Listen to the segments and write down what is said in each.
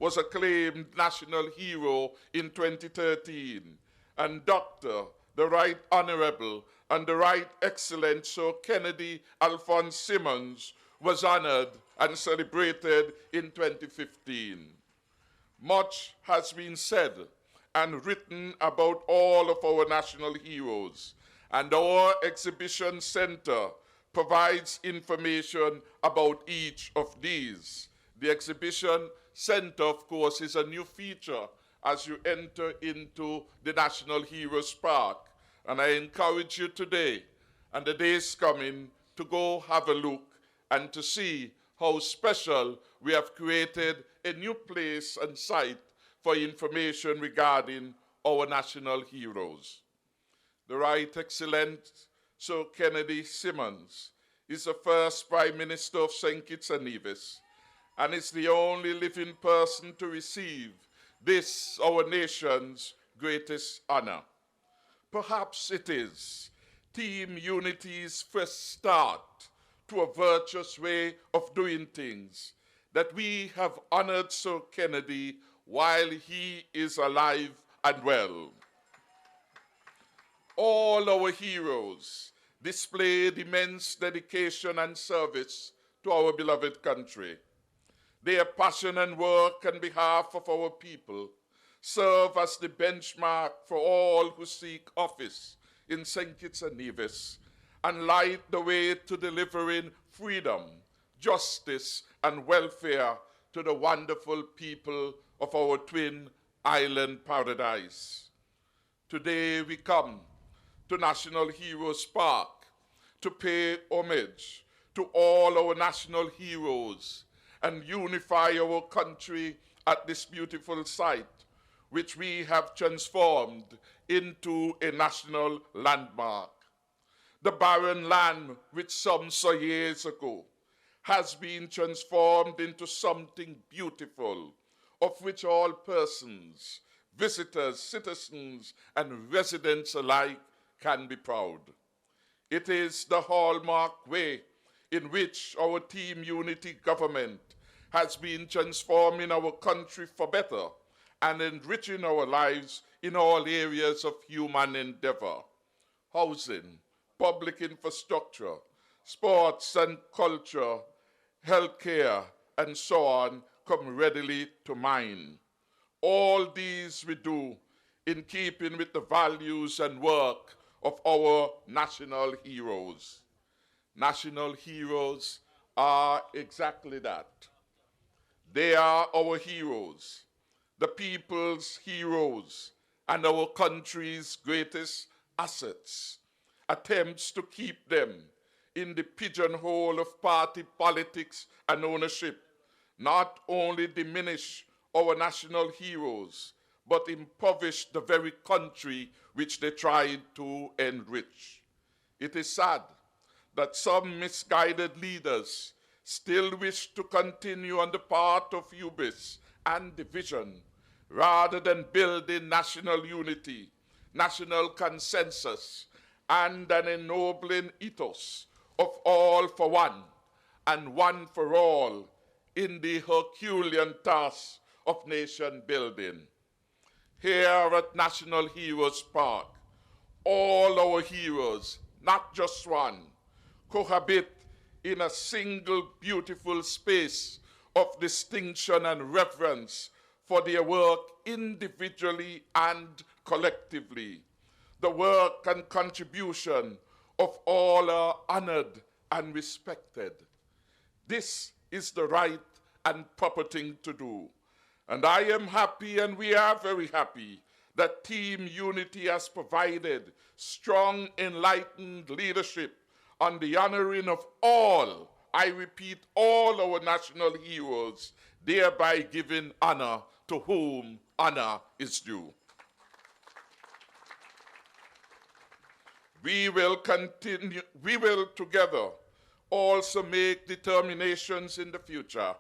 was acclaimed national hero in 2013, and Dr. the Right Honorable and the Right Excellent Sir Kennedy Alphonse Simmons was honored and celebrated in 2015. Much has been said and written about all of our national heroes, and our exhibition center provides information about each of these. The exhibition center, of course, is a new feature as you enter into the National Heroes Park. And I encourage you today and the days coming to go have a look and to see how special we have created a new place and site for information regarding our national heroes. The Right Excellent Sir Kennedy Simmons is the first Prime Minister of St. Kitts and Nevis, and is the only living person to receive this, our nation's greatest honor. Perhaps it is Team Unity's first start to a virtuous way of doing things that we have honored Sir Kennedy while he is alive and well. All our heroes displayed immense dedication and service to our beloved country. Their passion and work on behalf of our people serve as the benchmark for all who seek office in St. Kitts and Nevis and light the way to delivering freedom, justice, and welfare to the wonderful people of our twin island paradise. Today we come to National Heroes Park to pay homage to all our national heroes and unify our country at this beautiful site, which we have transformed into a national landmark. The barren land, which some saw years ago, has been transformed into something beautiful, of which all persons, visitors, citizens, and residents alike can be proud. It is the hallmark way in which our Team Unity government has been transforming our country for better and enriching our lives in all areas of human endeavor. Housing, public infrastructure, sports and culture, healthcare, and so on come readily to mind. All these we do in keeping with the values and work of our national heroes. National heroes are exactly that. They are our heroes, the people's heroes, and our country's greatest assets. Attempts to keep them in the pigeonhole of party politics and ownership not only diminish our national heroes, but impoverish the very country which they tried to enrich. It is sad that some misguided leaders still wish to continue on the path of hubris and division rather than building national unity, national consensus, and an ennobling ethos of all for one and one for all in the Herculean task of nation building. Here at National Heroes Park, all our heroes, not just one, cohabit in a single beautiful space of distinction and reverence for their work individually and collectively. The work and contribution of all are honored and respected. This is the right and proper thing to do. And I am happy, and we are very happy, that Team Unity has provided strong, enlightened leadership on the honoring of all, I repeat, all our national heroes, thereby giving honor to whom honor is due. We will together also make determinations in the future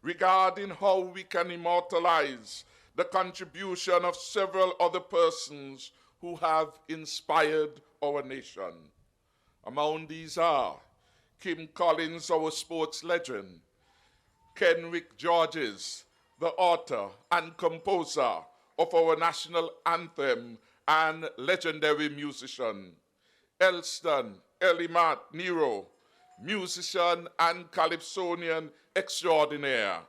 regarding how we can immortalize the contribution of several other persons who have inspired our nation. Among these are Kim Collins, our sports legend, Kenrick Georges, the author and composer of our national anthem and legendary musician. Elston Elimat Nero, musician and calypsonian extraordinaire.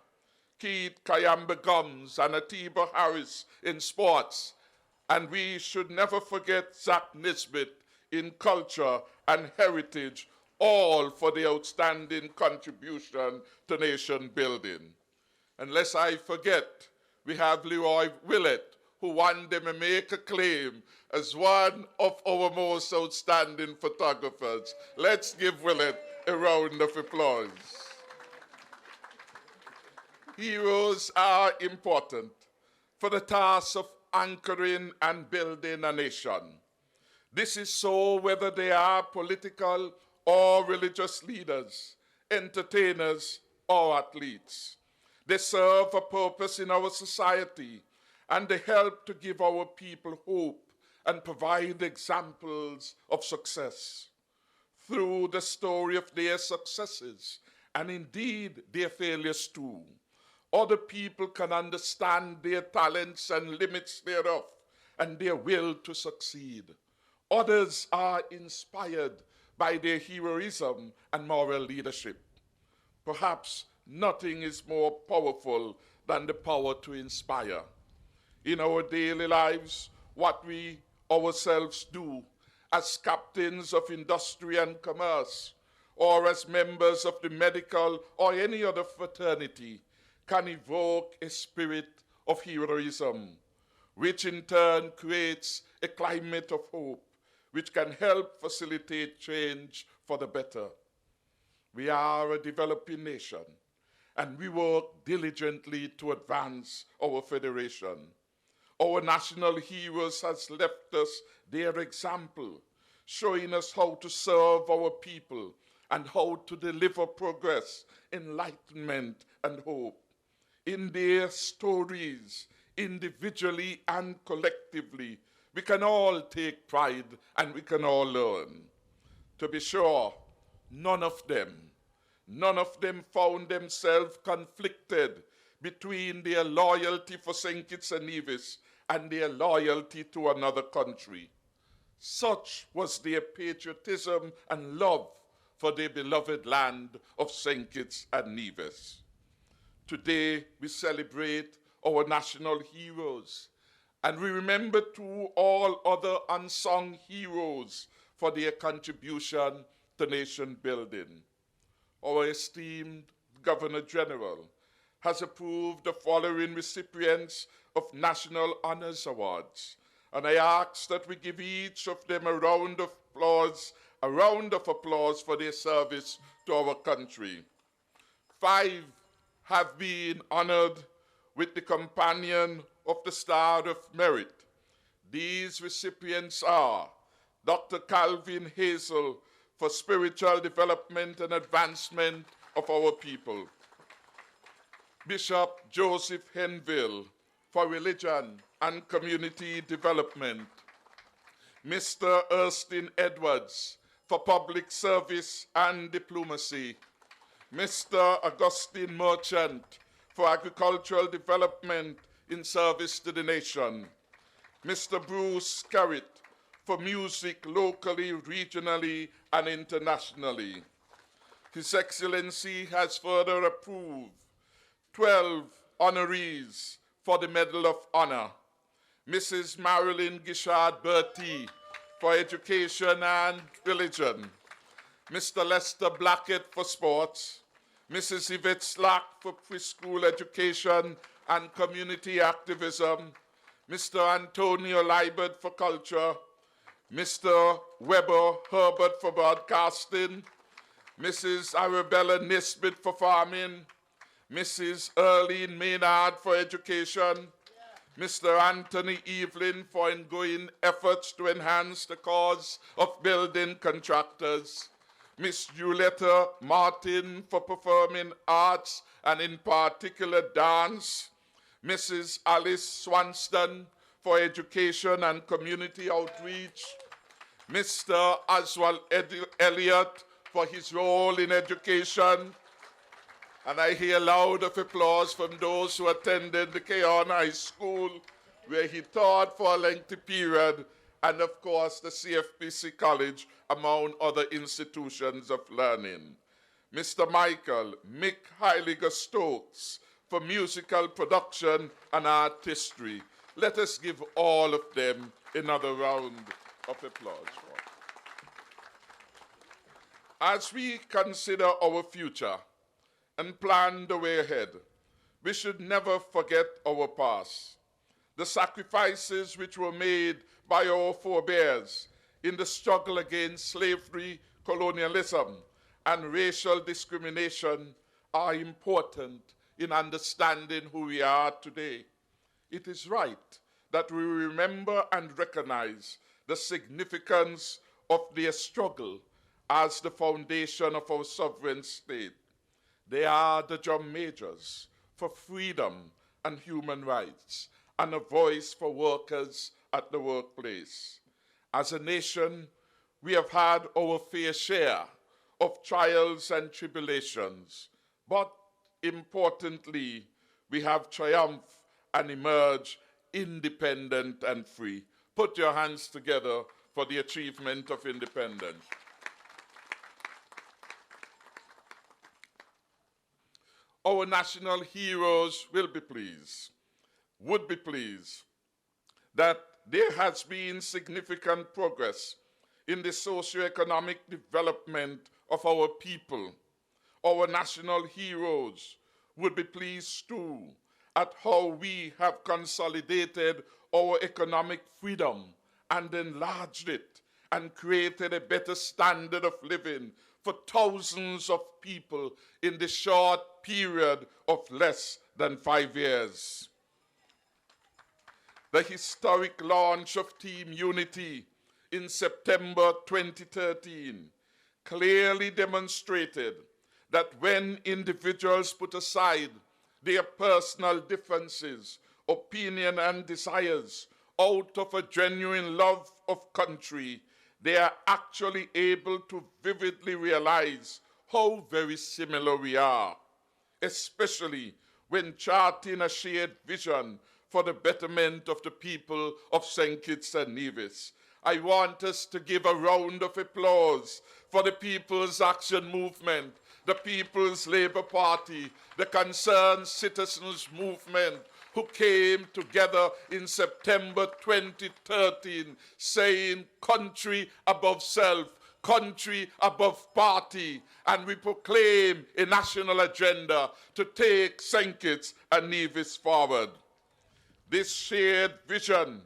Keith Kayambe Gums and Atiba Harris in sports. And we should never forget Zach Nisbet in culture and heritage, all for the outstanding contribution to nation building. And lest I forget, we have Leroy Willett, who one day may make a claim as one of our most outstanding photographers. Let's give Willett a round of applause. Heroes are important for the task of anchoring and building a nation. This is so whether they are political or religious leaders, entertainers or athletes. They serve a purpose in our society, and they help to give our people hope and provide examples of success. Through the story of their successes, and indeed their failures too, other people can understand their talents and limits thereof, and their will to succeed. Others are inspired by their heroism and moral leadership. Perhaps nothing is more powerful than the power to inspire. In our daily lives, what we ourselves do as captains of industry and commerce, or as members of the medical or any other fraternity, can evoke a spirit of heroism, which in turn creates a climate of hope, which can help facilitate change for the better. We are a developing nation, and we work diligently to advance our federation. Our national heroes has left us their example, showing us how to serve our people and how to deliver progress, enlightenment, and hope. In their stories, individually and collectively, we can all take pride and we can all learn. To be sure, none of them found themselves conflicted between their loyalty for St. Kitts and Nevis and their loyalty to another country. Such was their patriotism and love for their beloved land of St. Kitts and Nevis. Today, we celebrate our national heroes, and we remember too all other unsung heroes for their contribution to nation building. Our esteemed Governor General has approved the following recipients of National Honors Awards, and I ask that we give each of them a round of applause for their service to our country. 5 have been honored with the Companion of the Star of Merit. These recipients are Dr. Calvin Hazel for spiritual development and advancement of our people, Bishop Joseph Henville for religion and community development, Mr. Erskine Edwards for public service and diplomacy, Mr. Augustine Merchant for agricultural development in service to the nation, Mr. Bruce Carrot for music locally, regionally, and internationally. His Excellency has further approved 12 honorees for the Medal of Honor. Mrs. Marilyn Gishard Bertie for education and religion, Mr. Lester Blackett for sports, Mrs. Yvette Slack for preschool education and community activism, Mr. Antonio Liebert for culture, Mr. Weber Herbert for broadcasting, Mrs. Arabella Nisbet for farming, Mrs. Erlene Maynard for education, Mr. Anthony Evelyn for ongoing efforts to enhance the cause of building contractors, Miss Julietta Martin for performing arts and in particular dance, Mrs. Alice Swanston for education and community outreach, Mr. Oswald Elliott for his role in education, And I hear loud of applause from those who attended the Keon High School, where he taught for a lengthy period, and of course the CFPC College, among other institutions of learning. Mr. Michael Mick Heiliger Stokes for musical production and artistry. Let us give all of them another round of applause. As we consider our future and plan the way ahead, we should never forget our past. The sacrifices which were made by our forebears in the struggle against slavery, colonialism, and racial discrimination are important in understanding who we are today. It is right that we remember and recognize the significance of their struggle as the foundation of our sovereign state. They are the drum majors for freedom and human rights, and a voice for workers at the workplace. As a nation, we have had our fair share of trials and tribulations, but importantly, we have triumphed and emerged independent and free. Put your hands together for the achievement of independence. Our national heroes would be pleased that there has been significant progress in the socioeconomic development of our people. Our national heroes would be pleased too at how we have consolidated our economic freedom and enlarged it and created a better standard of living for thousands of people in the short period of less than 5 years. The historic launch of Team Unity in September 2013 clearly demonstrated that when individuals put aside their personal differences, opinion, and desires out of a genuine love of country, they are actually able to vividly realize how very similar we are, especially when charting a shared vision for the betterment of the people of St. Kitts and Nevis. I want us to give a round of applause for the People's Action Movement, the People's Labour Party, the Concerned Citizens Movement, who came together in September 2013 saying country above self, country above party, and we proclaim a national agenda to take St. Kitts and Nevis forward. This shared vision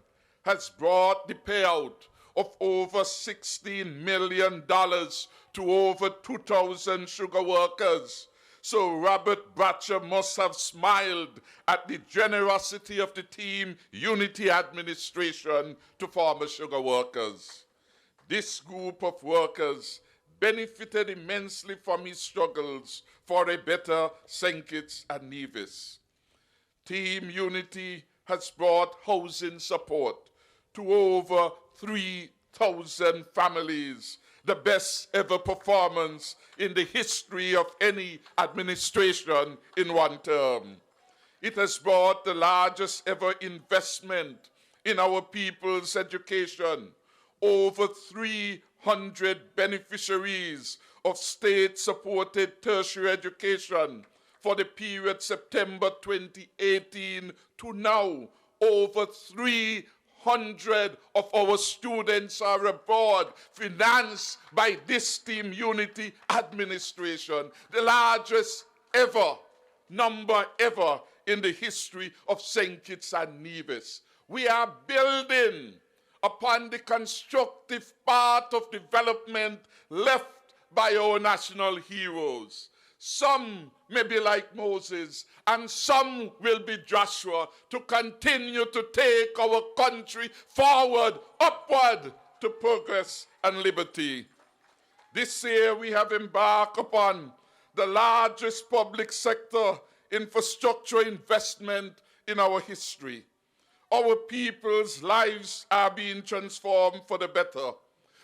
has brought the payout of over $16 million to over 2,000 sugar workers. So Robert Bratcher must have smiled at the generosity of the Team Unity administration to former sugar workers. This group of workers benefited immensely from his struggles for a better St. Kitts and Nevis. Team Unity has brought housing support to over 3,000 families, the best ever performance in the history of any administration in one term. It has brought the largest ever investment in our people's education, over 300 beneficiaries of state-supported tertiary education for the period September 2018 to now. Over 300 of our students are abroad, financed by this Team Unity administration, the largest ever number ever in the history of St. Kitts and Nevis. We are building upon the constructive part of development left by our national heroes. Some may be like Moses, and some will be Joshua, to continue to take our country forward, upward to progress and liberty. This year we have embarked upon the largest public sector infrastructure investment in our history. Our people's lives are being transformed for the better.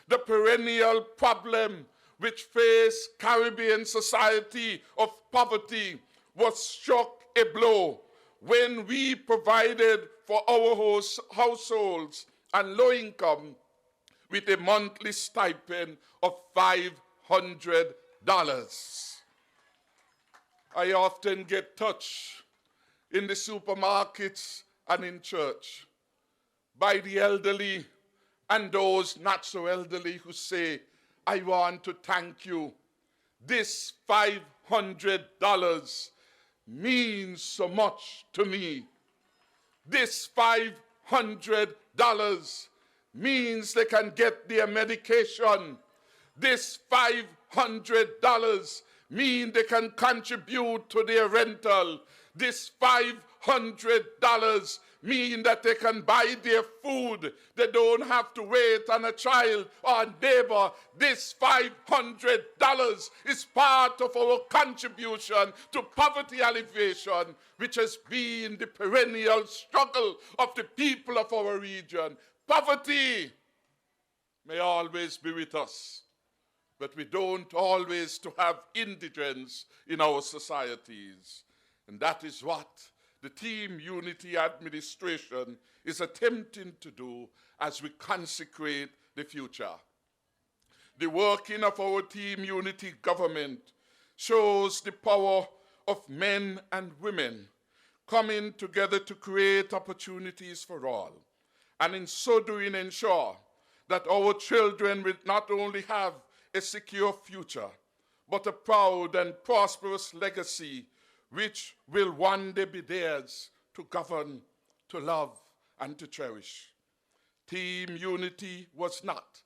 The perennial problem which faced Caribbean society of poverty was struck a blow when we provided for our households and low income with a monthly stipend of $500. I often get touched in the supermarkets and in church by the elderly and those not so elderly who say, I want to thank you. This $500 means so much to me. This $500 means they can get their medication. This $500 means they can contribute to their rental. This $500 mean that they can buy their food. They don't have to wait on a child or a neighbor. This $500 is part of our contribution to poverty alleviation, which has been the perennial struggle of the people of our region. Poverty may always be with us, but we don't always to have indigence in our societies. And that is what the Team Unity administration is attempting to do as we consecrate the future. The working of our Team Unity government shows the power of men and women coming together to create opportunities for all, and in so doing ensure that our children will not only have a secure future, but a proud and prosperous legacy which will one day be theirs to govern, to love, and to cherish. Team Unity was not,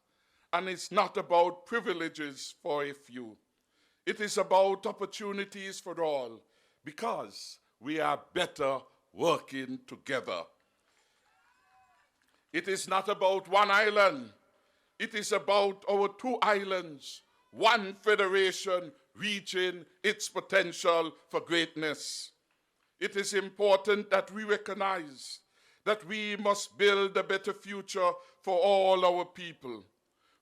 and is not about privileges for a few. It is about opportunities for all, because we are better working together. It is not about one island. It is about our two islands, one federation reaching its potential for greatness. It is important that we recognize that we must build a better future for all our people.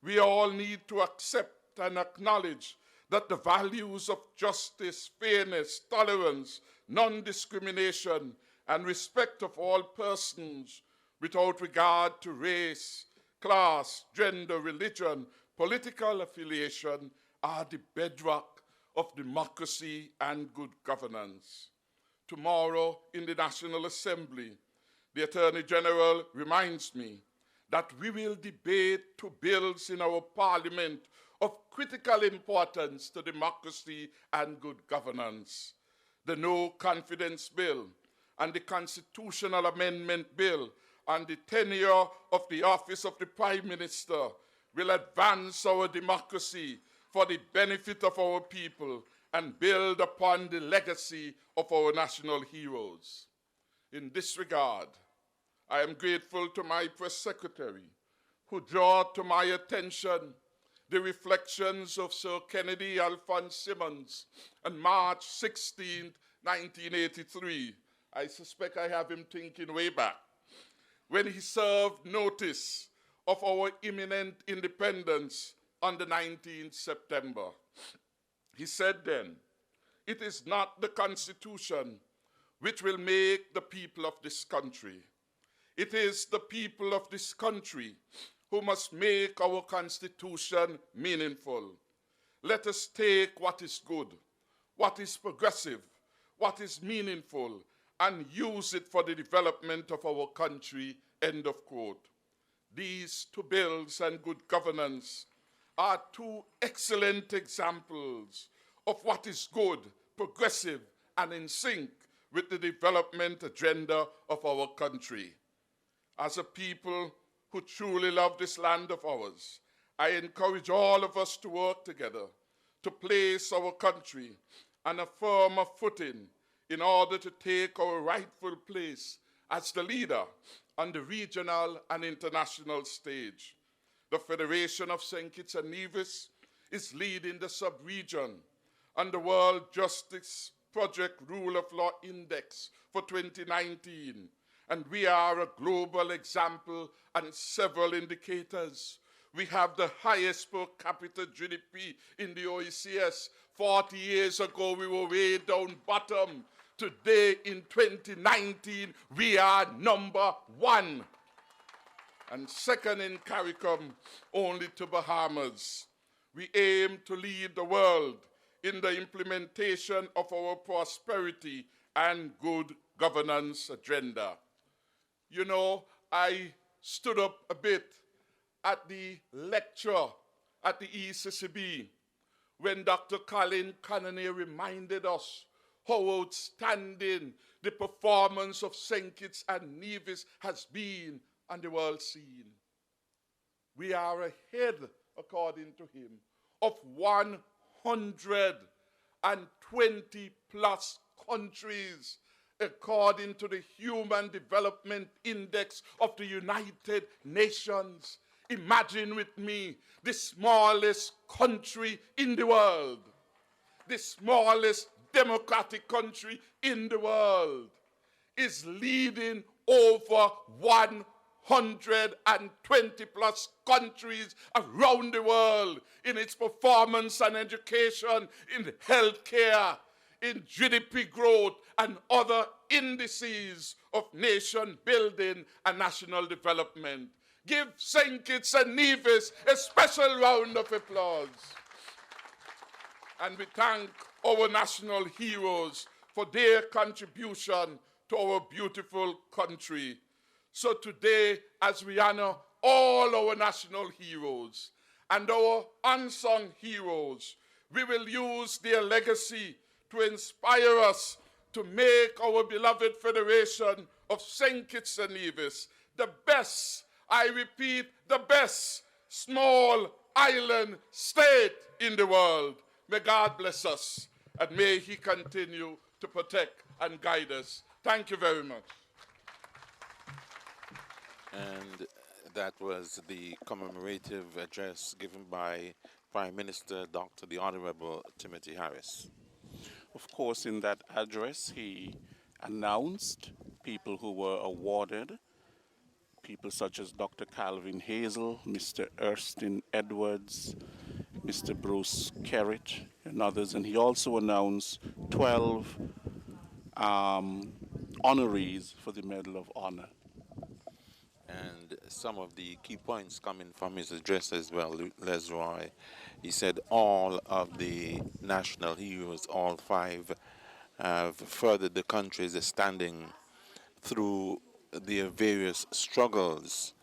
We all need to accept and acknowledge that the values of justice, fairness, tolerance, non-discrimination, and respect of all persons without regard to race, class, gender, religion, political affiliation are the bedrock of democracy and good governance. Tomorrow in the National Assembly, the Attorney General reminds me that we will debate two bills in our Parliament of critical importance to democracy and good governance: the No Confidence Bill and the Constitutional Amendment Bill on the tenure of the office of the Prime Minister will advance our democracy for the benefit of our people and build upon the legacy of our national heroes. In this regard, I am grateful to my press secretary, who brought to my attention the reflections of Sir Kennedy Alphonse Simmons on March 16, 1983. I suspect I have him thinking way back, when he served notice of our imminent independence on the 19th September. He said then, "It is not the Constitution which will make the people of this country. It is the people of this country who must make our Constitution meaningful. Let us take what is good, what is progressive, what is meaningful, and use it for the development of our country," end of quote. These two bills and good governance are two excellent examples of what is good, progressive, and in sync with the development agenda of our country. As a people who truly love this land of ours, I encourage all of us to work together to place our country on a firmer footing in order to take our rightful place as the leader on the regional and international stage. The Federation of St. Kitts and Nevis is leading the sub-region on the World Justice Project Rule of Law Index for 2019, and we are a global example on several indicators. We have the highest per capita GDP in the OECS. 40 years ago, we were way down bottom. Today, in 2019, we are number one. And second in CARICOM, only to Bahamas. We aim to lead the world in the implementation of our prosperity and good governance agenda. You know, I stood up a bit at the lecture at the ECCB when Dr. Colin Conaree reminded us how outstanding the performance of St. Kitts and Nevis has been on the world scene. We are ahead, according to him, of 120 plus countries, according to the Human Development Index of the United Nations. Imagine with me the smallest country in the world, the smallest democratic country in the world, is leading over 120 plus countries around the world in its performance and education, in healthcare, in GDP growth, and other indices of nation building and national development. Give St. Kitts and Nevis a special round of applause. And we thank our national heroes for their contribution to our beautiful country. So today, as we honor all our national heroes and our unsung heroes, we will use their legacy to inspire us to make our beloved Federation of St. Kitts and Nevis the best, I repeat, the best small island state in the world. May God bless us, and may He continue to protect and guide us. Thank you very much. And that was the commemorative address given by Prime Minister Dr. the Honorable Timothy Harris. Of course, in that address, he announced people who were awarded, people such as Dr. Calvin Hazel, Mr. Erskine Edwards, Mr. Bruce Kerritt, and others. And he also announced 12 honorees for the Medal of Honor. And some of the key points coming from his address as well, Lesroy. He said all of the national heroes, all five, have furthered the country's standing through their various struggles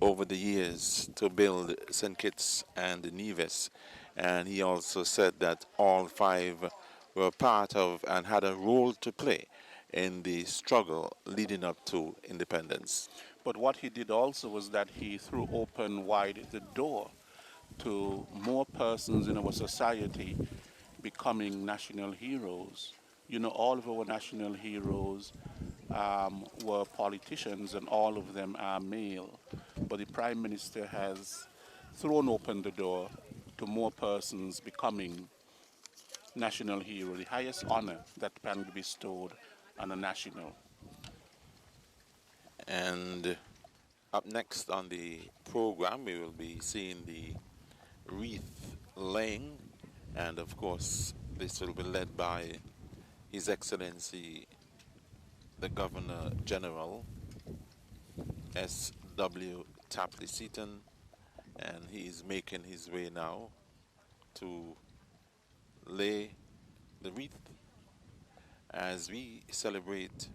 over the years to build St. Kitts and Nevis. And he also said that all five were part of and had a role to play in the struggle leading up to independence. But what he did also was that he threw open wide the door to more persons in our society becoming national heroes. You know, all of our national heroes were politicians, and all of them are male. But the Prime Minister has thrown open the door to more persons becoming national hero, the highest honor that can be bestowed on a national. And up next on the program, we will be seeing the wreath laying, and of course, this will be led by His Excellency the Governor General, S.W. Tapley Seaton, and he is making his way now to lay the wreath as we celebrate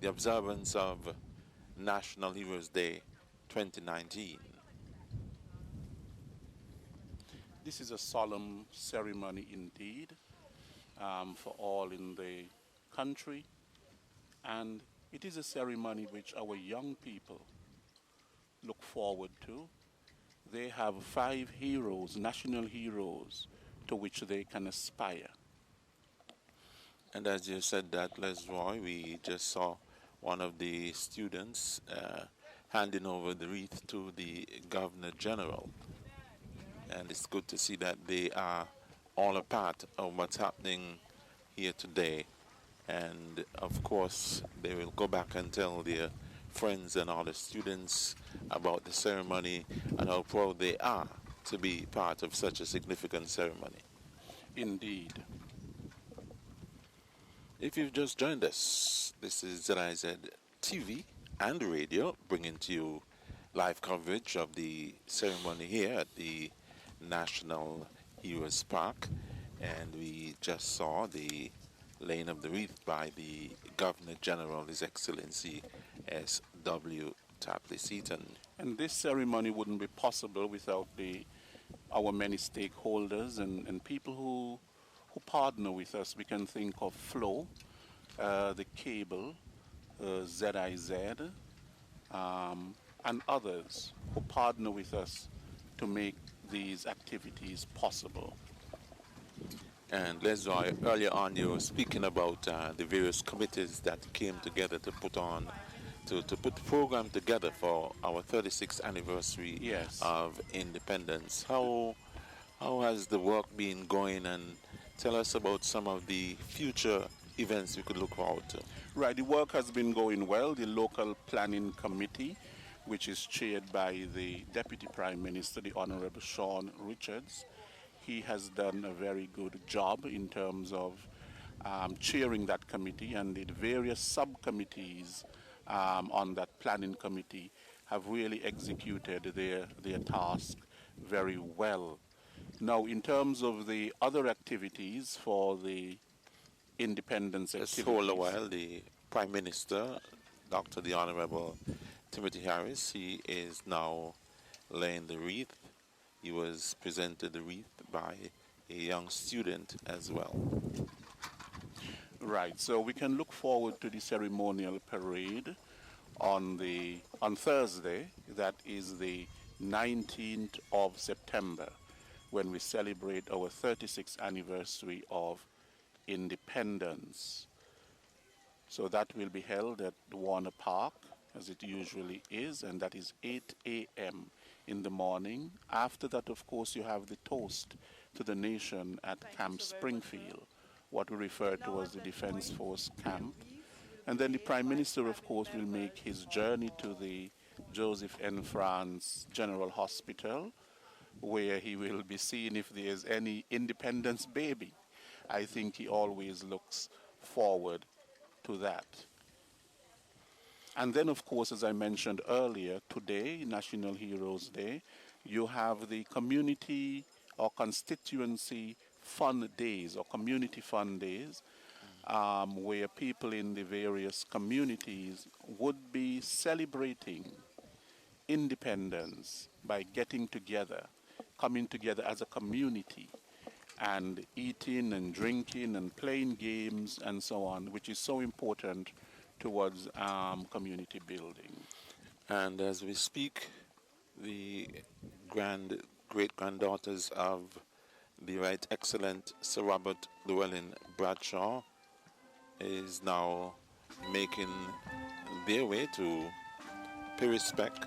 the observance of National Heroes Day 2019. This is a solemn ceremony indeed for all in the country, and it is a ceremony which our young people look forward to. They have 5 heroes, national heroes, to which they can aspire. And as you said that, Lesroy, we just saw one of the students handing over the wreath to the Governor General. And it's good to see that they are all a part of what's happening here today. And of course, they will go back and tell their friends and all the students about the ceremony and how proud they are to be part of such a significant ceremony. Indeed. If you've just joined us, this is ZIZ TV and radio bringing to you live coverage of the ceremony here at the National Heroes Park. And we just saw the laying of the wreath by the Governor General, His Excellency S.W. Tapley Seaton. And this ceremony wouldn't be possible without our many stakeholders and people who partner with us. We can think of Flow, the Cable, ZIZ, and others who partner with us to make these activities possible. And Leslie, earlier on you were speaking about the various committees that came together to put the program together for our 36th anniversary Yes. of independence. How has the work been going, and tell us about some of the future events we could look forward to? Right, the work has been going well. The local planning committee, which is chaired by the Deputy Prime Minister, the Honorable Sean Richards, he has done a very good job in terms of chairing that committee, and the various subcommittees on that planning committee have really executed their task very well. Now, in terms of the other activities for the independence Just activities, hold a while. The Prime Minister, Dr. the Honorable Timothy Harris, he is now laying the wreath. He was presented the wreath by a young student as well. Right, so we can look forward to the ceremonial parade on Thursday, that is the 19th of September, when we celebrate our 36th anniversary of independence. So that will be held at the Warner Park, as it usually is, and that is 8 a.m. in the morning. After that, of course, you have the toast to the nation at Camp Springfield, what we refer to as the Defense Force Camp. And then the Prime Minister, of course, will make his journey to the Joseph N. France General Hospital, where he will be seeing if there's any independence baby. I think he always looks forward to that. And then, of course, as I mentioned earlier, today, National Heroes Day, you have the community or constituency fun days or community fun days, where people in the various communities would be celebrating independence by getting together, coming together as a community, and eating and drinking and playing games and so on, which is so important towards community building. And as we speak, the great-granddaughters of the Right Excellent Sir Robert Llewellyn Bradshaw is now making their way to pay respect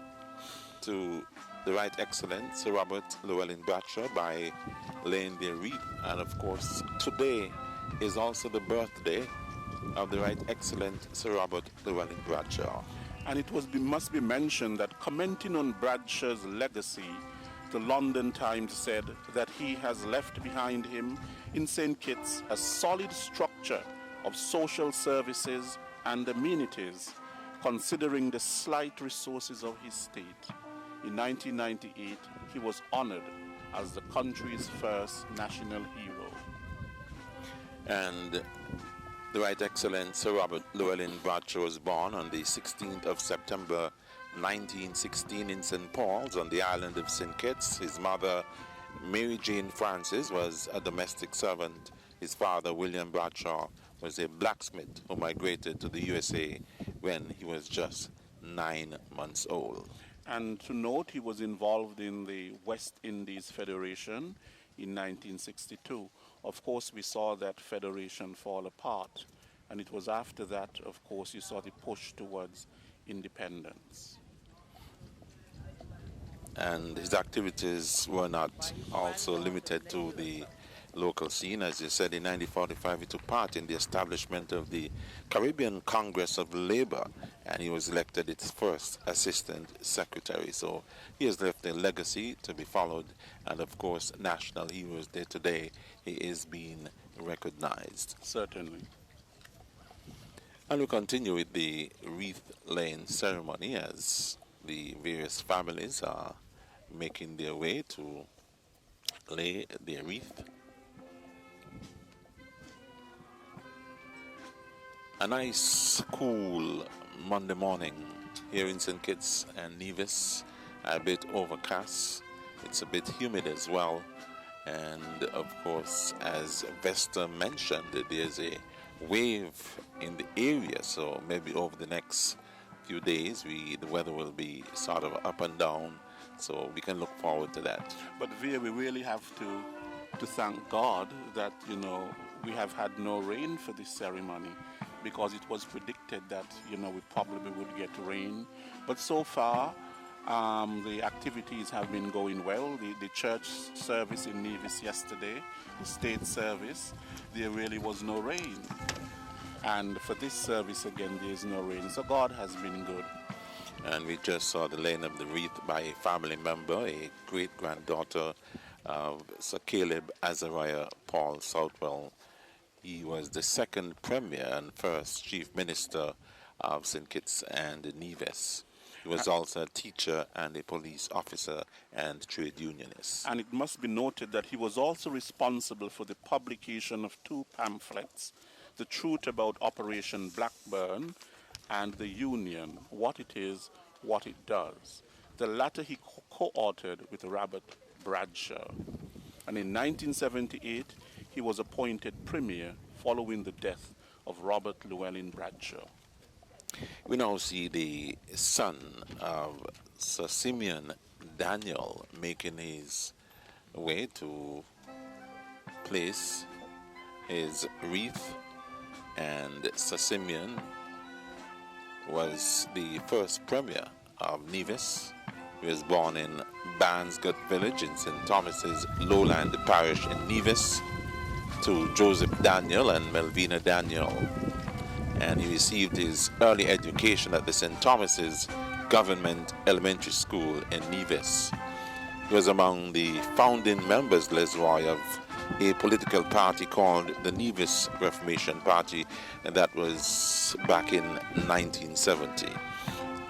to the Right Excellent Sir Robert Llewellyn Bradshaw by laying their wreath. And of course, today is also the birthday of the Right Excellent Sir Robert Llewellyn Bradshaw. And must be mentioned that commenting on Bradshaw's legacy, the London Times said that he has left behind him in St. Kitts a solid structure of social services and amenities, considering the slight resources of his state. In 1998, he was honored as the country's first national hero. And the Right Excellent Sir Robert Llewellyn Bradshaw was born on the 16th of September 1916 in St. Paul's on the island of St. Kitts. His mother, Mary Jane Francis, was a domestic servant. His father, William Bradshaw, was a blacksmith who migrated to the USA when he was just 9 months old. And to note, he was involved in the West Indies Federation in 1962. Of course, we saw that federation fall apart. And it was after that, of course, you saw the push towards independence. And his activities were not also limited to the local scene. As you said, in 1945 he took part in the establishment of the Caribbean Congress of Labor, and he was elected its first assistant secretary. So he has left a legacy to be followed, and of course, National Heroes Day today, he is being recognized. Certainly. And we continue with the wreath laying ceremony as the various families are making their way to lay their wreath. A nice, cool Monday morning here in St. Kitts and Nevis. A bit overcast. It's a bit humid as well. And of course, as Vesta mentioned, there's a wave in the area. So maybe over the next few days, the weather will be sort of up and down. So we can look forward to that. But Via, we really have to thank God that, we have had no rain for this ceremony, because it was predicted that, we probably would get rain. But so far, the activities have been going well. The church service in Nevis yesterday, the state service, there really was no rain. And for this service again, there is no rain. So God has been good. And we just saw the laying of the wreath by a family member, a great-granddaughter of Sir Caleb Azariah Paul Southwell. He was the second Premier and first Chief Minister of St. Kitts and Nevis. He was also a teacher and a police officer and trade unionist. And it must be noted that he was also responsible for the publication of 2 pamphlets, The Truth About Operation Blackburn and The Union, What It Is, What It Does. The latter he co-authored with Robert Bradshaw. And in 1978, he was appointed Premier following the death of Robert Llewellyn Bradshaw. We now see the son of Sir Simeon Daniel making his way to place his wreath, and Sir Simeon was the first Premier of Nevis. He was born in Barnsgut village in St. Thomas's lowland parish in Nevis to Joseph Daniel and Melvina Daniel. And he received his early education at the St. Thomas's Government Elementary School in Nevis. He was among the founding members, Lesroy, of a political party called the Nevis Reformation Party, and that was back in 1970.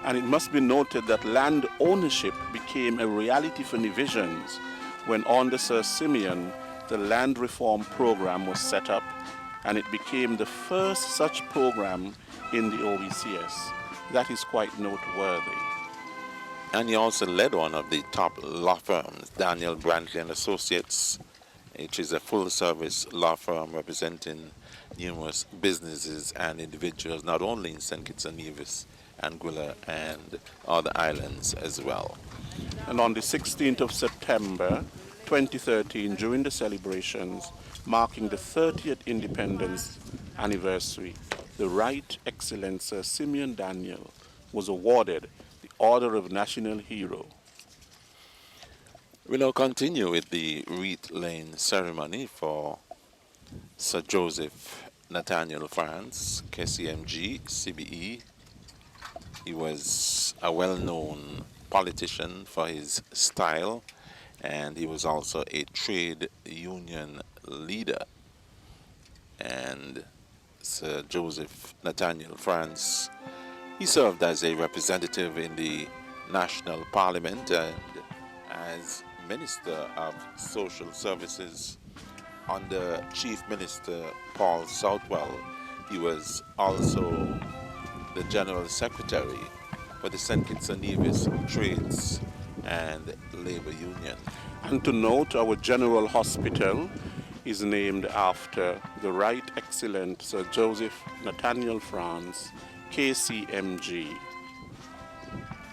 And it must be noted that land ownership became a reality for Nevisians when under Sir Simeon the land reform program was set up, and it became the first such program in the OECS. That is quite noteworthy. And he also led one of the top law firms, Daniel Brantley and Associates, which is a full-service law firm representing numerous businesses and individuals, not only in St. Kitts and Nevis, Anguilla, and other islands as well. And on the 16th of September 2013, during the celebrations marking the 30th independence anniversary, the Right Excellent Sir Simeon Daniel was awarded the Order of National Hero. We now continue with the wreath laying ceremony for Sir Joseph Nathaniel France, KCMG, CBE. He was a well-known politician for his style, and he was also a trade union leader. And Sir Joseph Nathaniel France, he served as a representative in the National Parliament and as Minister of Social Services under Chief Minister Paul Southwell. He was also the General Secretary for the St. Kitts and Nevis Trades and Labor Union. And to note, our General Hospital is named after the Right Excellent Sir Joseph Nathaniel France, KCMG.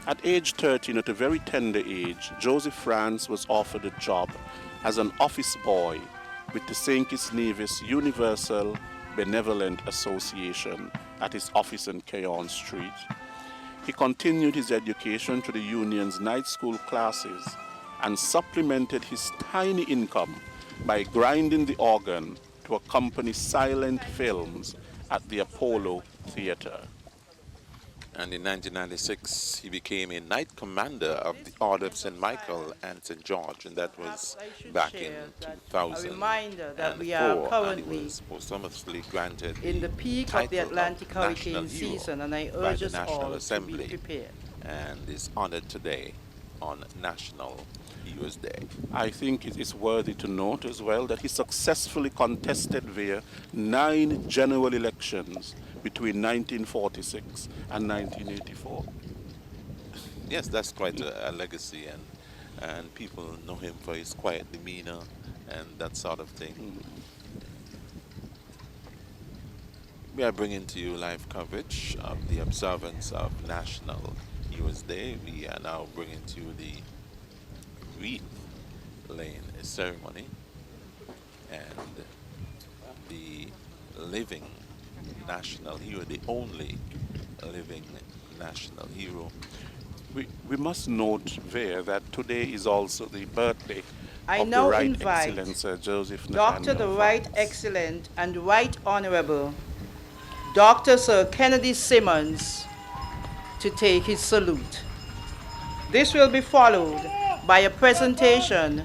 At age 13, at a very tender age, Joseph France was offered a job as an office boy with the St. Kitts Nevis Universal Benevolent Association at its office in Keon Street. He continued his education to the union's night school classes and supplemented his tiny income by grinding the organ to accompany silent films at the Apollo Theatre. And in 1996, he became a Knight Commander of the Order of St. Michael and St. George, and that was back in 2004. And he was posthumously granted in the the peak of title the Atlantic of National hurricane Hero season, and I by urge the us National all to be Assembly, prepared. and is honored today on National Heroes Day. I think it is worthy to note as well that he successfully contested via 9 general elections between 1946 and 1984. Yes, that's quite a legacy, and people know him for his quiet demeanor and that sort of thing. We are bringing to you live coverage of the observance of National Heroes Day. We are now bringing to you the wreath laying ceremony and the living national hero, the only living national hero. We must note there that today is also the birthday I of the now Right invite Excellent Sir Joseph Dr. Nathaniel the Right Vance. Excellent and Right Honorable Dr. Sir Kennedy Simmons to take his salute. This will be followed by a presentation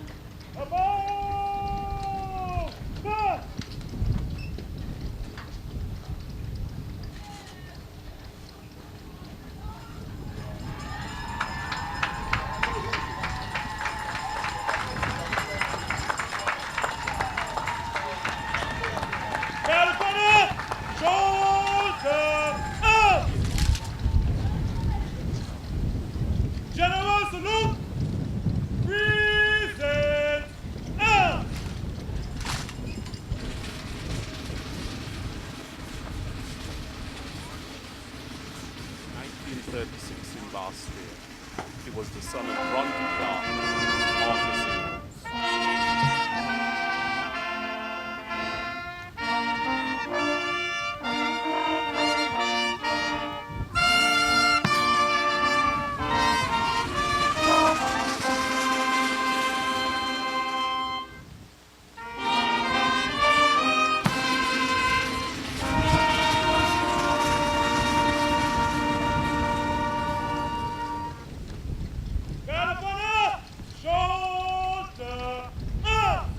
General salute! Present! Up! 1936 in Boston. He was the son of Bronte Clark, Arthur Simmons. California! Shoulder! Up!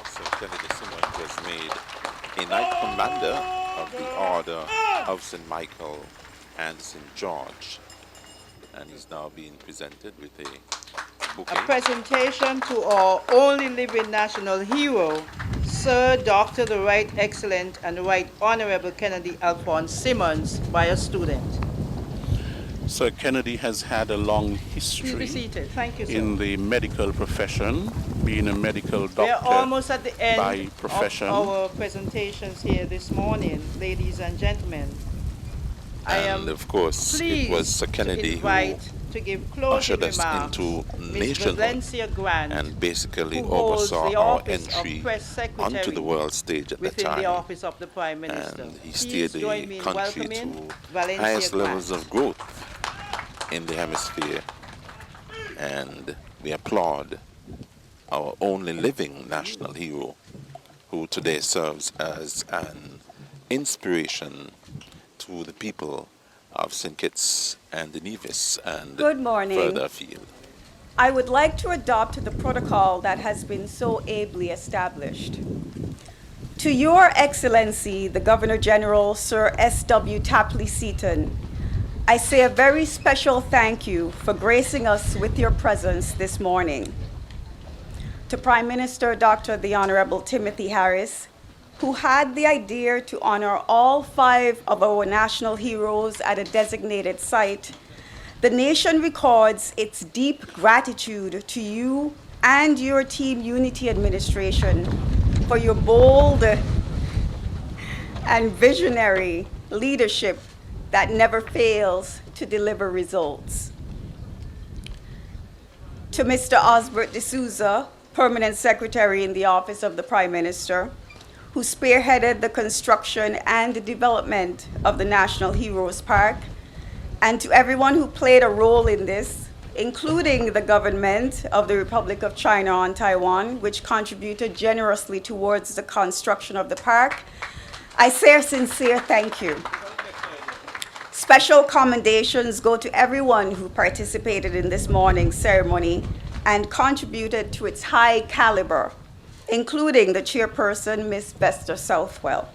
So Kennedy Simmons was made a Knight Commander of the Order of St. Michael and St. George, and he's now being presented with a a bouquet. presentation to our only living national hero, Sir Dr. the Right Excellent and Right Honorable Kennedy Alphonse Simmons, by a student. Sir Kennedy has had a long Please be history seated. Thank you, sir. in the medical profession, being a medical We are doctor almost at the by end profession. of our presentations here this morning, ladies and gentlemen. I am And of course, pleased it was Sir to Kennedy who invite to give closing ushered us remarks into Ms. nationhood Valencia Grant, and basically who holds oversaw the our office entry of Press Secretary onto the world stage at the within time. the office of the Prime Minister. And he Please steered join the me in country welcoming to Valencia highest Grant. levels of growth in the hemisphere. And we applaud our only living national hero, who today serves as an inspiration to the people of St. Kitts and the Nevis and Good morning. further afield. I would like to adopt the protocol that has been so ably established. To Your Excellency, the Governor General, Sir S.W. Tapley Seaton, I say a very special thank you for gracing us with your presence this morning. To Prime Minister Dr. the Honorable Timothy Harris, who had the idea to honor all 5 of our national heroes at a designated site, the nation records its deep gratitude to you and your Team Unity Administration for your bold and visionary leadership that never fails to deliver results. To Mr. Osbert D'Souza, Permanent Secretary in the Office of the Prime Minister, who spearheaded the construction and the development of the National Heroes Park, and to everyone who played a role in this, including the government of the Republic of China on Taiwan, which contributed generously towards the construction of the park, I say a sincere thank you. Special commendations go to everyone who participated in this morning's ceremony and contributed to its high caliber, including the chairperson, Ms. Vesta Southwell.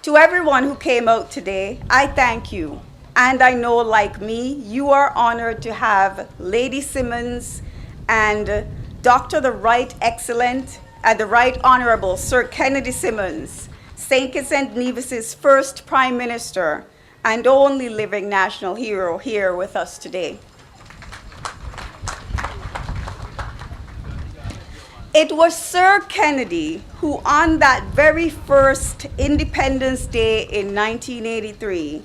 To everyone who came out today, I thank you. And I know, like me, you are honored to have Lady Simmons and Dr. the Right Excellent and the Right Honorable Sir Kennedy Simmons, St. Kitts and Nevis's first Prime Minister and only living national hero, here with us today. It was Sir Kennedy who, on that very first Independence Day in 1983,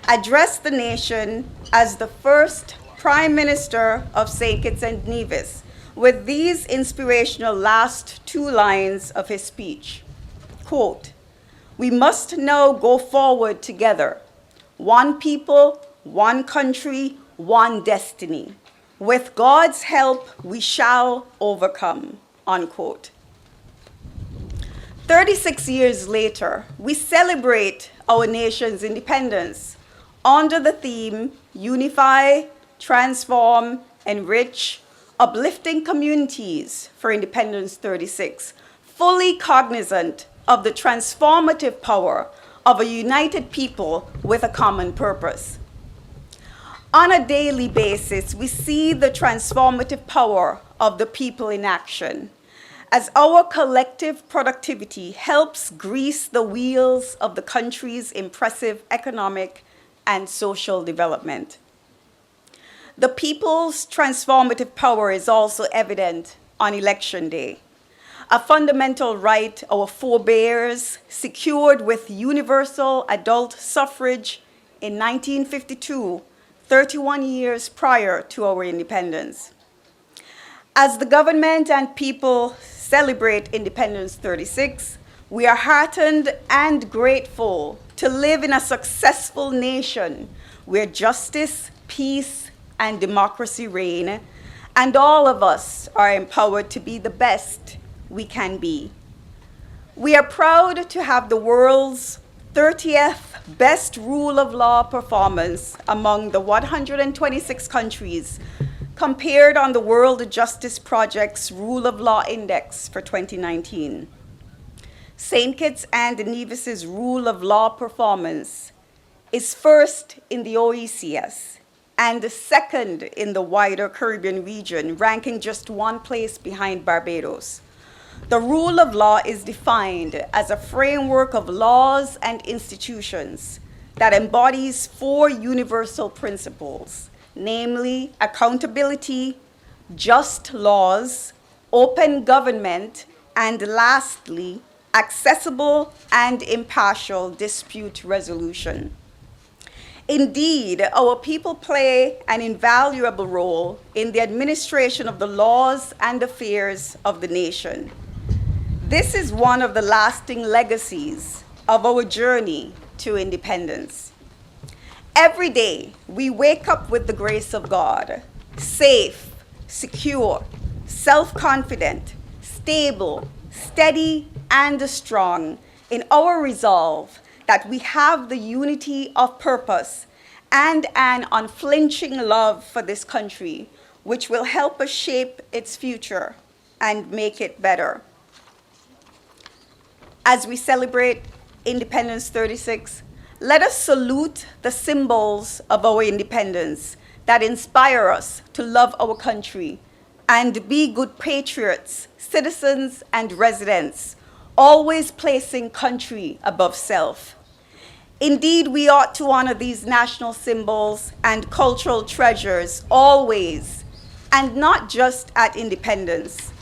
addressed the nation as the first Prime Minister of St. Kitts and Nevis with these inspirational last two lines of his speech. Quote, "We must now go forward together. One people, one country, one destiny. With God's help, we shall overcome." Unquote. 36 years later, we celebrate our nation's independence under the theme Unify, Transform, Enrich, Uplifting Communities for Independence 36, fully cognizant of the transformative power of a united people with a common purpose. On a daily basis, we see the transformative power of the people in action as our collective productivity helps grease the wheels of the country's impressive economic and social development. The people's transformative power is also evident on Election Day, a fundamental right our forebears secured with universal adult suffrage in 1952, 31 years prior to our independence. As the government and people celebrate Independence 36, we are heartened and grateful to live in a successful nation where justice, peace, and democracy reign, and all of us are empowered to be the best we can be. We are proud to have the world's 30th best rule of law performance among the 126 countries compared on the World Justice Project's Rule of Law Index for 2019. St. Kitts and Nevis's rule of law performance is first in the OECS and second in the wider Caribbean region, ranking just one place behind Barbados. The rule of law is defined as a framework of laws and institutions that embodies four universal principles, namely accountability, just laws, open government, and lastly, accessible and impartial dispute resolution. Indeed, our people play an invaluable role in the administration of the laws and affairs of the nation. This is one of the lasting legacies of our journey to independence. Every day, we wake up with the grace of God, safe, secure, self-confident, stable, steady, and strong in our resolve that we have the unity of purpose and an unflinching love for this country, which will help us shape its future and make it better. As we celebrate Independence 36, let us salute the symbols of our independence that inspire us to love our country and be good patriots, citizens, and residents, always placing country above self. Indeed, we ought to honor these national symbols and cultural treasures always, and not just at independence.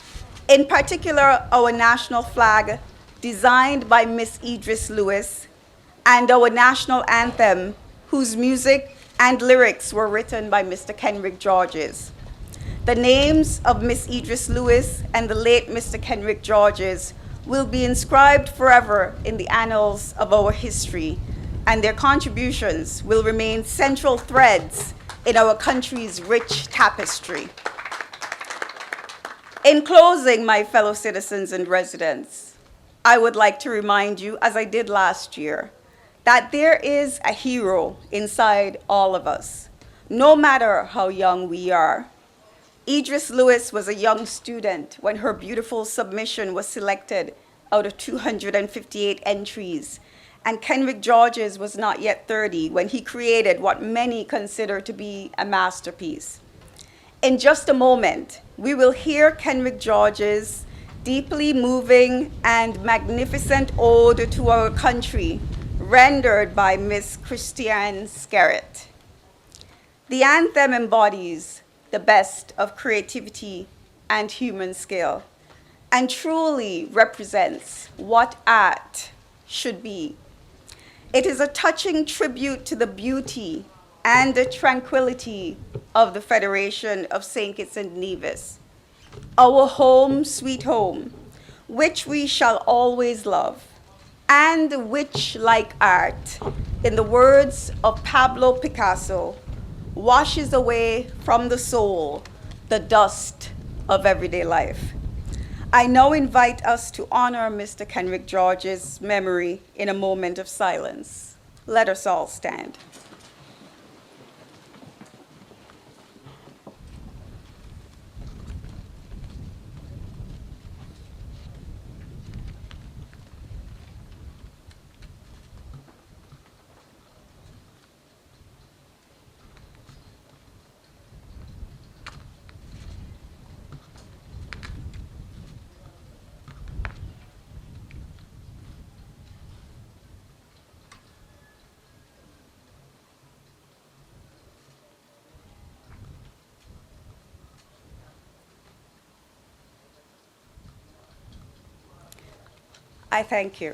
In particular, our national flag, designed by Miss Idris Lewis, and our national anthem, whose music and lyrics were written by Mr. Kenrick Georges. The names of Miss Idris Lewis and the late Mr. Kenrick Georges will be inscribed forever in the annals of our history and their contributions will remain central threads in our country's rich tapestry. In closing, my fellow citizens and residents, I would like to remind you, as I did last year, that there is a hero inside all of us, no matter how young we are. Idris Lewis was a young student when her beautiful submission was selected out of 258 entries, and Kenrick Georges was not yet 30 when he created what many consider to be a masterpiece. In just a moment, we will hear Kenrick Georges' deeply moving and magnificent ode to our country, rendered by Miss Christiane Skerritt. The anthem embodies the best of creativity and human skill, and truly represents what art should be. It is a touching tribute to the beauty and the tranquility of the Federation of St. Kitts and Nevis, our home, sweet home, which we shall always love, and which, like art, in the words of Pablo Picasso, washes away from the soul the dust of everyday life. I now invite us to honor Mr. Kenrick Georges' memory in a moment of silence. Let us all stand. I thank you.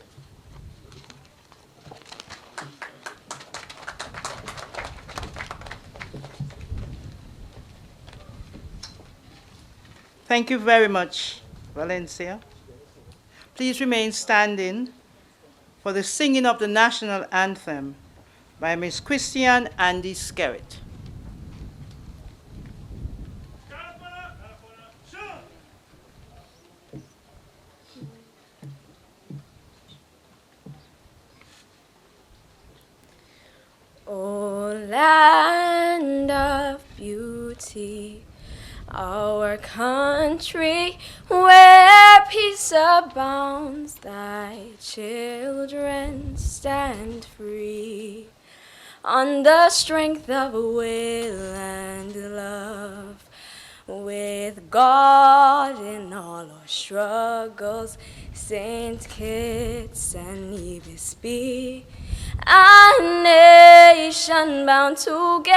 Thank you very much, Valencia. Please remain standing for the singing of the national anthem by Miss Christiane Andy Skerritt. O land of beauty, our country where peace abounds, thy children stand free on the strength of will and love. With God in all our struggles, St. Kitts and Nevis be a nation bound together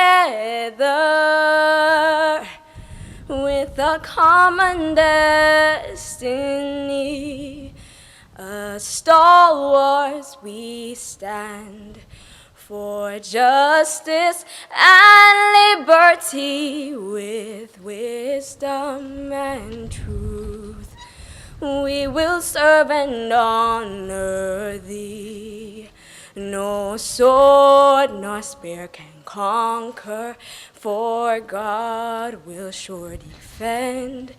with a common destiny. A stalwart we stand for justice and liberty with wisdom and truth. We will serve and honor thee. No sword nor spear can conquer, for God will sure defend.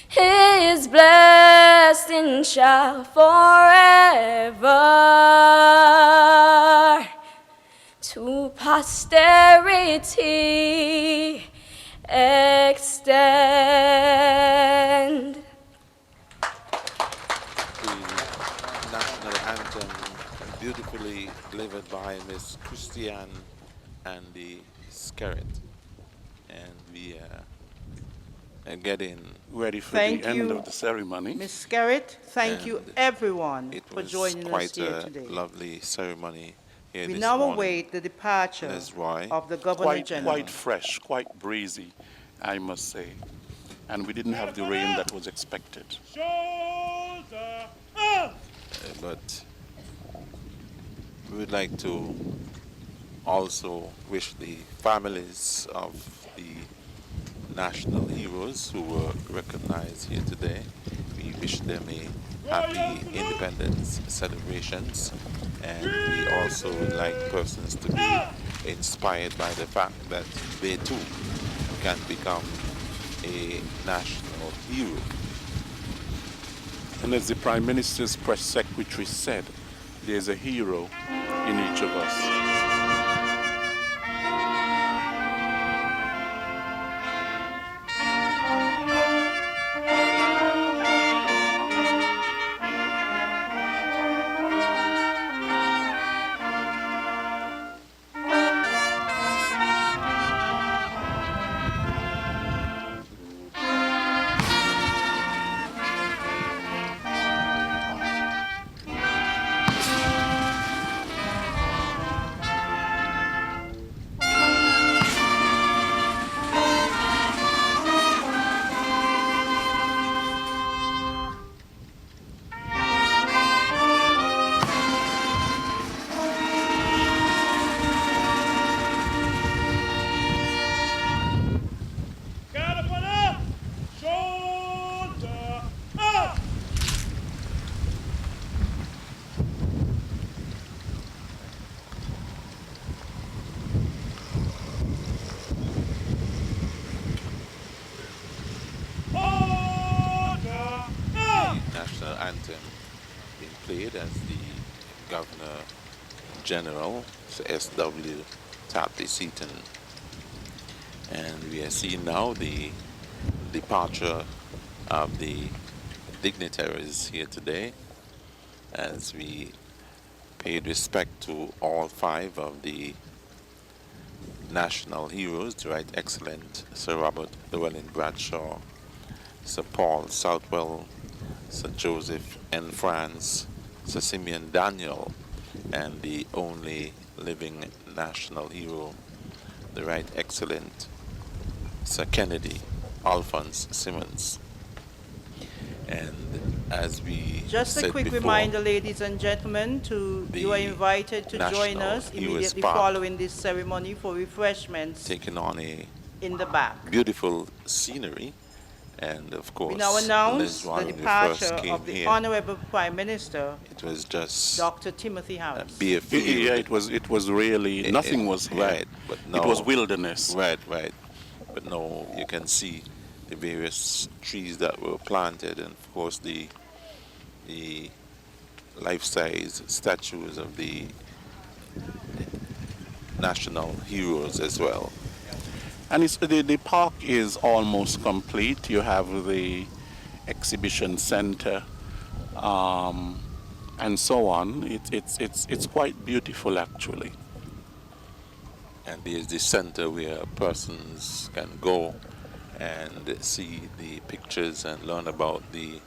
His blessing shall forever to posterity extend. The national anthem beautifully delivered by Miss Christiane Andy Skerritt. And we are getting Ready for Thank the end you, of the ceremony. Ms. Skerritt, thank you And everyone it for was joining us quite here a today. lovely ceremony here We this now morning. await the departure That's right. of the Governor Quite, General. quite fresh, quite breezy, I must say. And we didn't have the rain that was expected. Shoulder up! But we would like to also wish the families of the national heroes who were recognized here today. We wish them a happy independence celebrations And we also would like persons to be inspired by the fact that they too can become a national hero. And as the Prime Minister's press secretary said, there's a hero in each of us. California, shoulder up. Order up. The national anthem being played as the Governor General, Sir S.W. Tapley Seaton. And we are seeing now the departure of the dignitaries here today as we paid respect to all 5 of the national heroes, the Right Excellent Sir Robert Llewellyn Bradshaw, Sir Paul Southwell, Sir Joseph N. France, Sir Simeon Daniel, and the only living national hero, the Right Excellent Sir Kennedy Alphonse Simmons. And as we Just a said quick before, reminder, ladies and gentlemen, you are invited to join National us Heroes immediately Park following this ceremony for refreshments taking on a in the back. beautiful scenery, and of course, We now announce Leslie, the when we departure first came of the here, Honorable Prime Minister, it was just Dr. Timothy Harris. bare field. Yeah, it was really, nothing was here. right, but now It was wilderness. right. But now you can see the various trees that were planted, and of course the life-size statues of the national heroes as well. And the park is almost complete. You have the exhibition center, and so on. It's quite beautiful, actually. And there's the center where persons can go and see the pictures and learn about the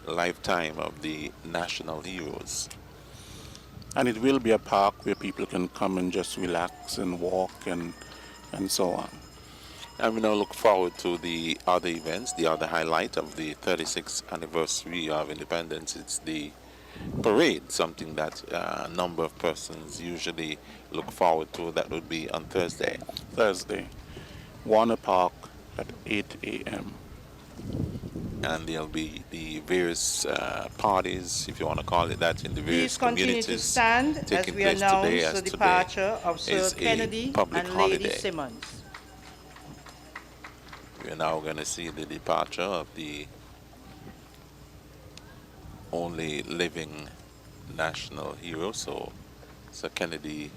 lifetime of the national heroes. And it will be a park where people can come and just relax and walk and so on. And we now look forward to the other events, the other highlight of the 36th anniversary of independence. It's the parade, something that a number of persons usually look forward to. That would be on Thursday. Warner Park at 8 a.m. And there'll be the various parties, if you want to call it that, in the various Please continue to communities stand as taking we place announce today, the as today departure of Sir is a Kennedy public and Lady holiday. Simmons. We're now going to see the departure of the only living national hero, so Sir Kennedy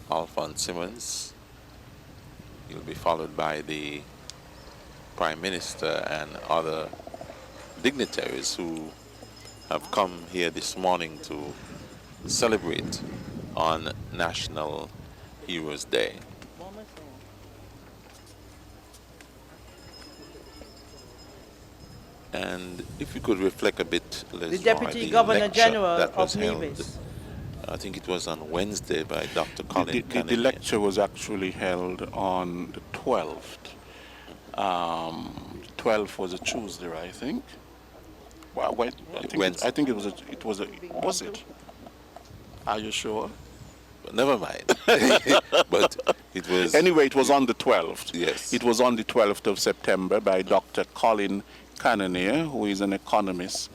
Alphonse Simmons. He'll be followed by the Prime Minister and other dignitaries who have come here this morning to celebrate on National Heroes Day. And if we could reflect a bit, The Deputy Governor General that was of held, Nevis. I think it was on Wednesday by Dr. Colin The lecture was actually held on the 12th. 12th was a Tuesday, I think. Well, wait, I think it was was it? Are you sure? Never mind. But it was... Anyway, it was on the 12th. Yes. It was on the 12th of September by Dr. Colin Conaree, who is an economist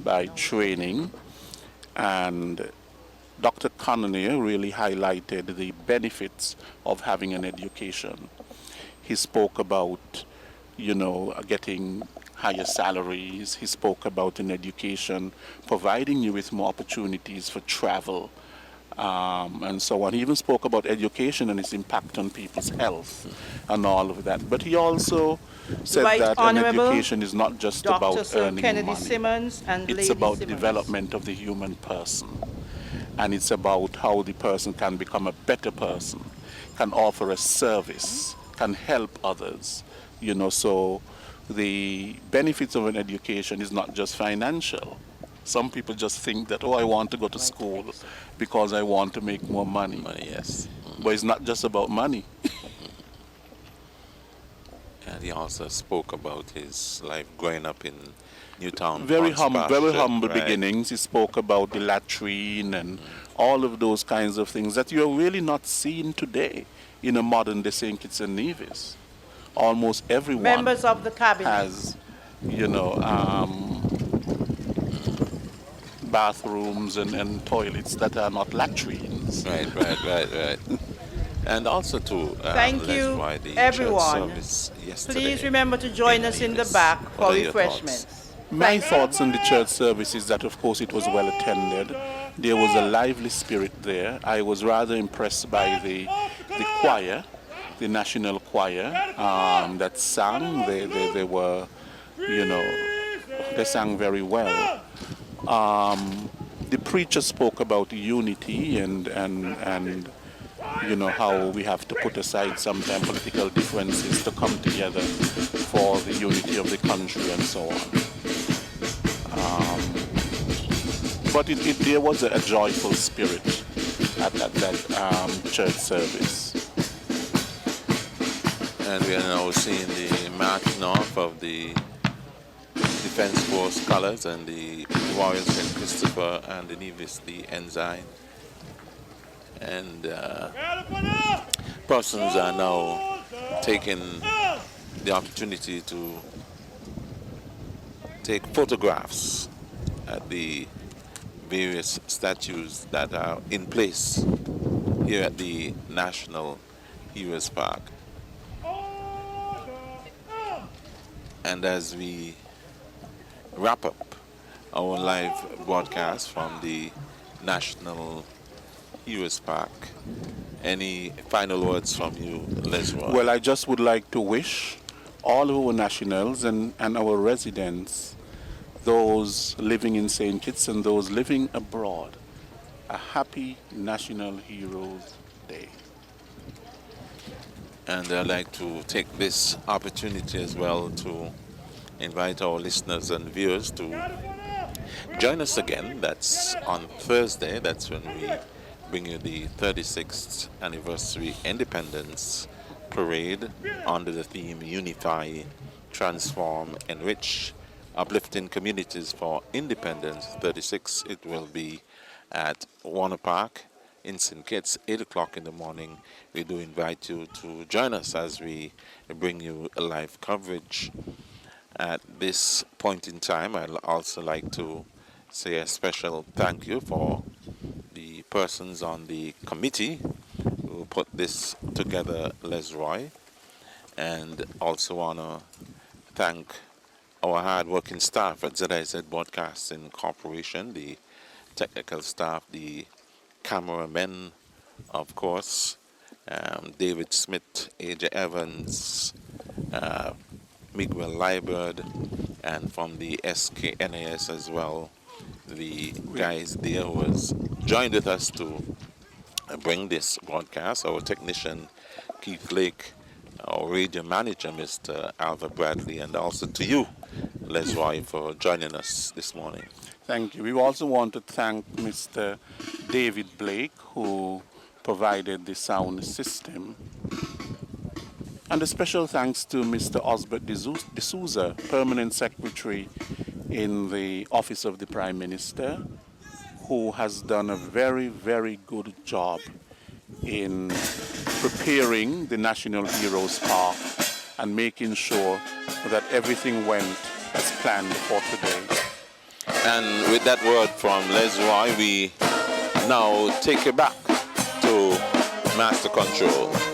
by training. And Dr. Conaree really highlighted the benefits of having an education. He spoke about, getting higher salaries. He spoke about an education providing you with more opportunities for travel, and so on. He even spoke about education and its impact on people's health and all of that. But he also said Right that an Honorable education is not just Dr. about Sir earning Kennedy money. Simmons and It's Lady about Simmons. development of the human person. And it's about how the person can become a better person, can offer a service, can help others. So the benefits of an education is not just financial. Some people just think that, I want to go to school because I want to make more money. Money, yes. But it's not just about money. And he also spoke about his life growing up in Newtown. Very Ponce very Pasture, humble right? beginnings. He spoke about the latrine and all of those kinds of things that you're really not seeing today in a modern day St. Kitts and Nevis. Almost everyone Members of the cabinet. has, bathrooms and toilets that are not latrines. Right. And also to Thank you, Leslie, the church everyone. service yesterday. Please remember to join us in the Nevis. back What for are your refreshments. My thoughts on the church service is that, of course, it was well attended. There was a lively spirit there. I was rather impressed by the choir, the national choir, that sang. They were, they sang very well. The preacher spoke about unity and how we have to put aside sometimes political differences to come together for the unity of the country and so on. But there was a joyful spirit at that church service. And we are now seeing the marching off of the Defense Force colors and the Royal St. Christopher and the Nevis, the ensign. And persons are now taking the opportunity to take photographs at the various statues that are in place here at the National Heroes Park. And as we wrap up our live broadcast from the National Heroes Park, any final words from you, Lesroy? Well, I just would like to wish all of our nationals and our residents, those living in St. Kitts and those living abroad, a happy National Heroes Day. And I'd like to take this opportunity as well to invite our listeners and viewers to join us again. That's on Thursday. That's when we bring you the 36th anniversary Independence Parade under the theme Unify, Transform, Enrich, Uplifting Communities for Independence 36. It will be at Warner Park in St. Kitts, 8 o'clock in the morning. We do invite you to join us as we bring you a live coverage. At this point in time, I'd also like to say a special thank you for the persons on the committee who put this together, Lesroy, and also want to thank our hard-working staff at ZIZ Broadcasting Corporation, the technical staff, the cameramen, of course, David Smith, AJ Evans, Miguel Liebert, and from the SKNAS as well, the guys there who was joined with us to bring this broadcast, our technician Keith Lake, our radio manager Mr. Alva Bradley, and also to you, Lesroy, for joining us this morning. Thank you. We also want to thank Mr. David Blake, who provided the sound system. And a special thanks to Mr. Osbert D'Souza, Permanent Secretary in the Office of the Prime Minister, who has done a very, very good job in preparing the National Heroes Park and making sure that everything went as planned for today. And with that word from Lesroy, we now take it back to Master Control.